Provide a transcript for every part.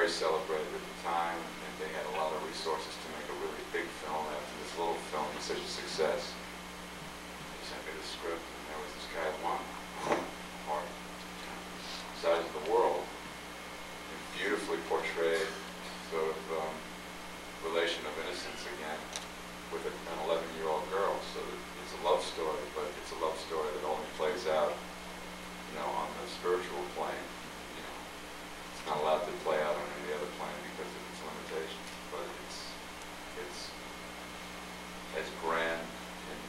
very celebrated at the time, and they had a lot of resources to make a really big film after this little film was such a success. They sent me the script, and there was this guy, one part, size of the world, and beautifully portrayed sort of relation of innocence again with an 11-year-old girl. So that it's a love story, but it's a love story that only plays out, on the spiritual plane. It's not allowed to play out on any other plane because of its limitations. But it's as grand and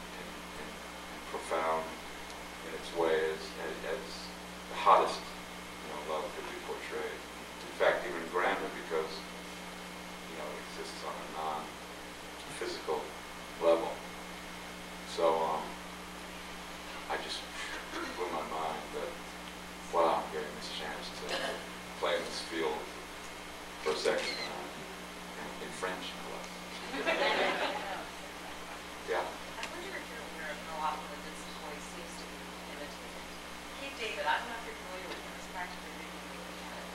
profound in its way as the hottest, love could be portrayed. In fact, even grander because it exists on a non-physical level. So I just blew my mind that, wow, I'm getting this chance to play in this field for a second time, in French, no less. Yeah. I wonder if you're aware of how often this voice seems to be imitated. Hey, David, I'm not familiar with him. It's practically making me look at it.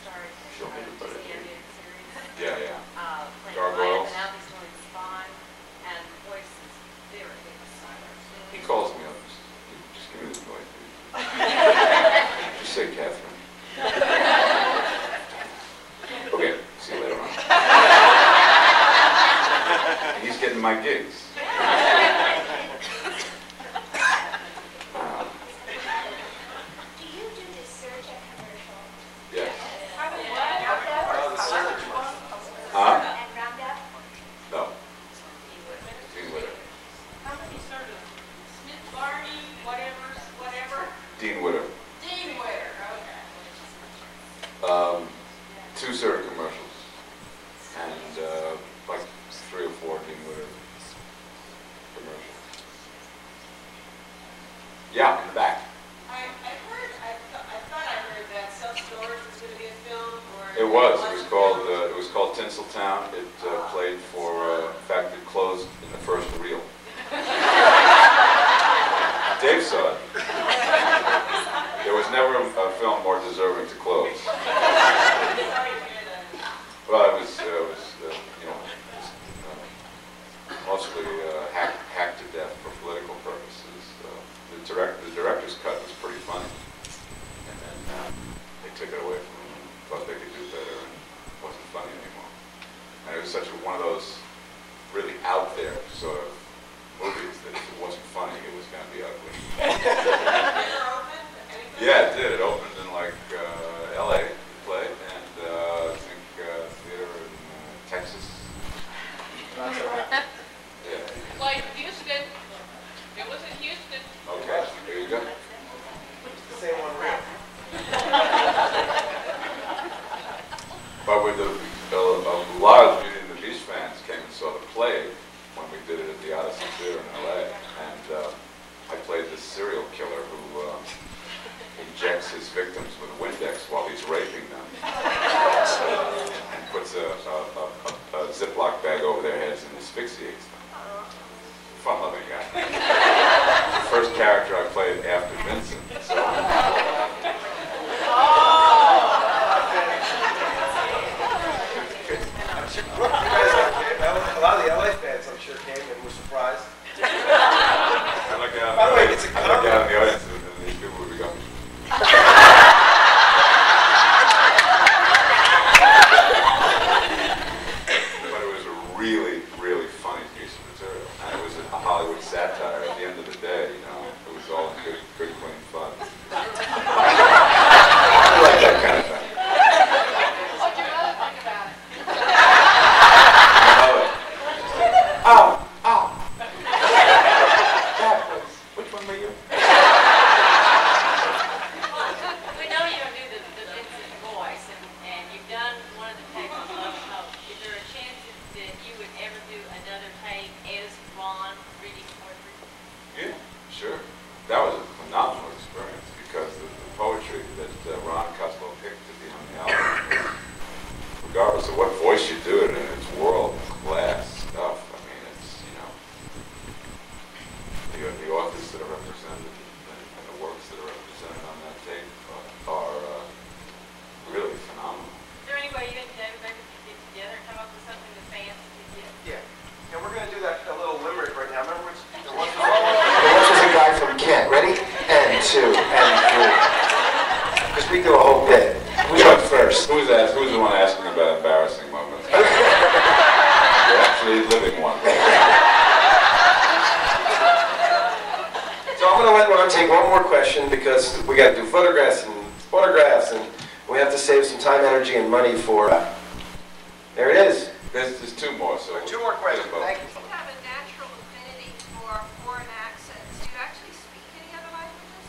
Starred in the animated series. Yeah. Playing Gargoyles. Lion, and now he's doing Spawn, and the voice is very famous. He calls me up. Just give me this voice. Just say Catherine. Okay, see you later on. And he's getting my gigs. Do you do the Surge commercial? Yes. Huh? Huh? And Roundup? No. Dean Witter. How many sort of Smith Barney, whatever? Dean Witter. Dean Witter, okay. 2 certain commercials. And like 3 or 4 Dean Witter commercials. Yeah, in the back. I thought I heard that Self-Storage was going to be a film, or It was. It was called Tinseltown. It played for. In fact, it closed in the first reel. Dave saw it. There was never a film more deserving to close. Well, it was mostly hacked to death for political purposes. The director's cut was pretty funny, and then they took it away from him and thought they could do better, and it wasn't funny anymore. And it was one of those really out there sort of movies that if it wasn't funny, it was going to be ugly. Yeah, it did. It opened in L.A. played, and I think theater in Texas. Yeah. Like Houston. It was in Houston. Okay, there you go. Same one reel. But with a lot of Beauty and the Beast fans came and saw the play when we did it at the Odyssey Theater in L.A. And I played this serial killer who injects his victims with Windex while he's raping them, and puts a Ziploc bag over their heads and asphyxiates them. Fun-loving guy. The first character I played after Vincent. So. A lot of the LA fans, I'm sure, came and were surprised. I look out. By the way, it's a I look out in the audience, and these people would be going. But it was a really, really funny piece of material, and it was a Hollywood satire. At the end of the day, it was all good, clean fun. I like that kind of thing. What'd your mother think about it? Ow! That was. Which one were you? We know you do the Vincent voice, and you've done one of the takes on Love Hope. Is there a chance that you would ever do another take as Ron reading poetry? Yeah, sure. That was a phenomenal experience because the poetry that Ron picked to be on the album, regardless of what voice you do it in, it's world-class stuff. I mean, it's, the authors that are represented and the works that are represented on that tape are really phenomenal. We do a whole bit. We went first. Who's the one asking about embarrassing moments? You're actually living one. So I'm going to let Ron take one more question because we got to do photographs, and we have to save some time, energy, and money for. There it is. There's two more. So Two more questions. Thank you. You have a natural affinity for foreign accents. Do you actually speak any other languages?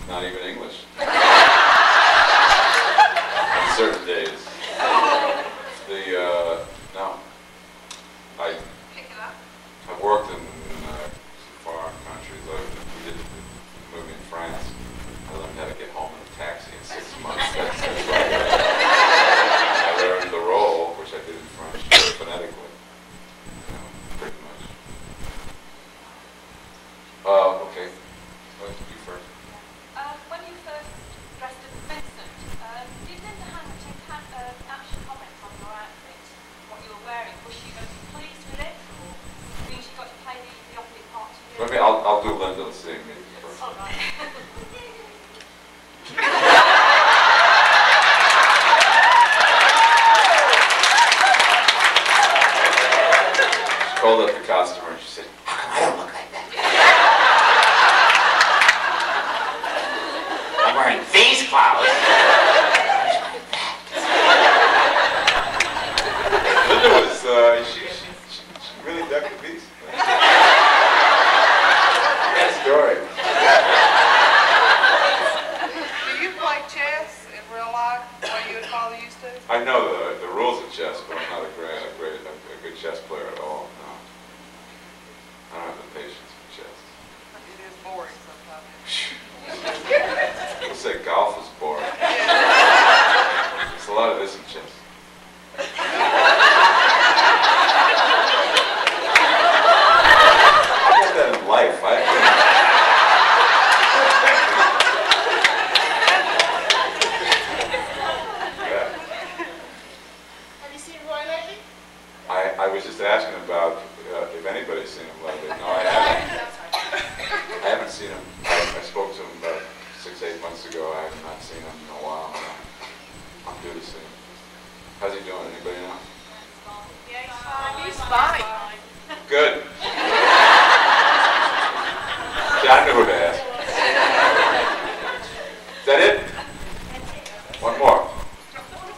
Not even English. On certain days. No. Pick it up. I've worked in some foreign countries. We did the movie in France. I learned how to get home in a taxi in 6 months. That's right. I learned the role, which I did in French, phonetically. Pretty much. Okay. You first. When you first dressed as Vincent, did Linda Hamilton actually comment on your outfit, what you were wearing? Was she pleased with it, or means she got to play the opposite part to you? I'll do Linda seeing me first. All right. She called up the costumer and she said, "How come I don't look like that? I'm wearing these clothes." Linda was, she really dug the piece. That story. Do you play chess in real life, where you and Father used to? I know the rules of chess, but I'm not a good chess player at all. No. I don't have the patience for chess. It is boring sometimes. People say golf is boring. There's a lot of this in chess. I get that in life. Yeah. Have you seen Roy lately? I was just asking about if anybody's seen him lately. No, I haven't. I haven't seen him. I spoke to him about 6-8 months ago. I have not seen him in a while. I'm due to see him. How's he doing? Anybody know? He's fine. Good. See, I knew who to ask. Is that it? One more. What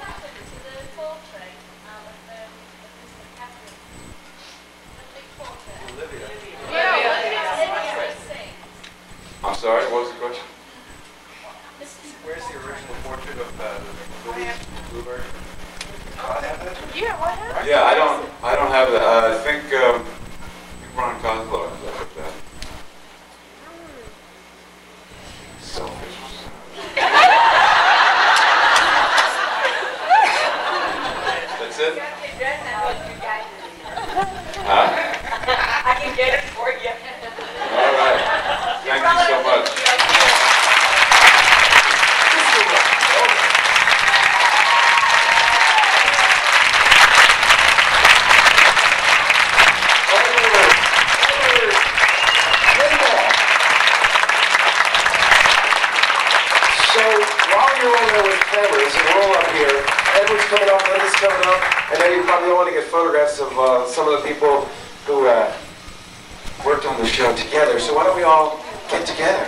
happened to the portrait of Mr. Catherine? The big portrait. Olivia. I'm sorry, what was the question? Where's the original portrait of Louis Bluebird? I have that. Yeah, what happened? Yeah, I don't have that. I think Ron Perlman has that. Selfish. That's it? Huh? I can get it for you. All right. Thank you so much. So while you're on there with cameras, and we're all up here, Edward's coming up, Linda's coming up, and then you probably want to get photographs of some of the people who worked on the show together. So why don't we all get together?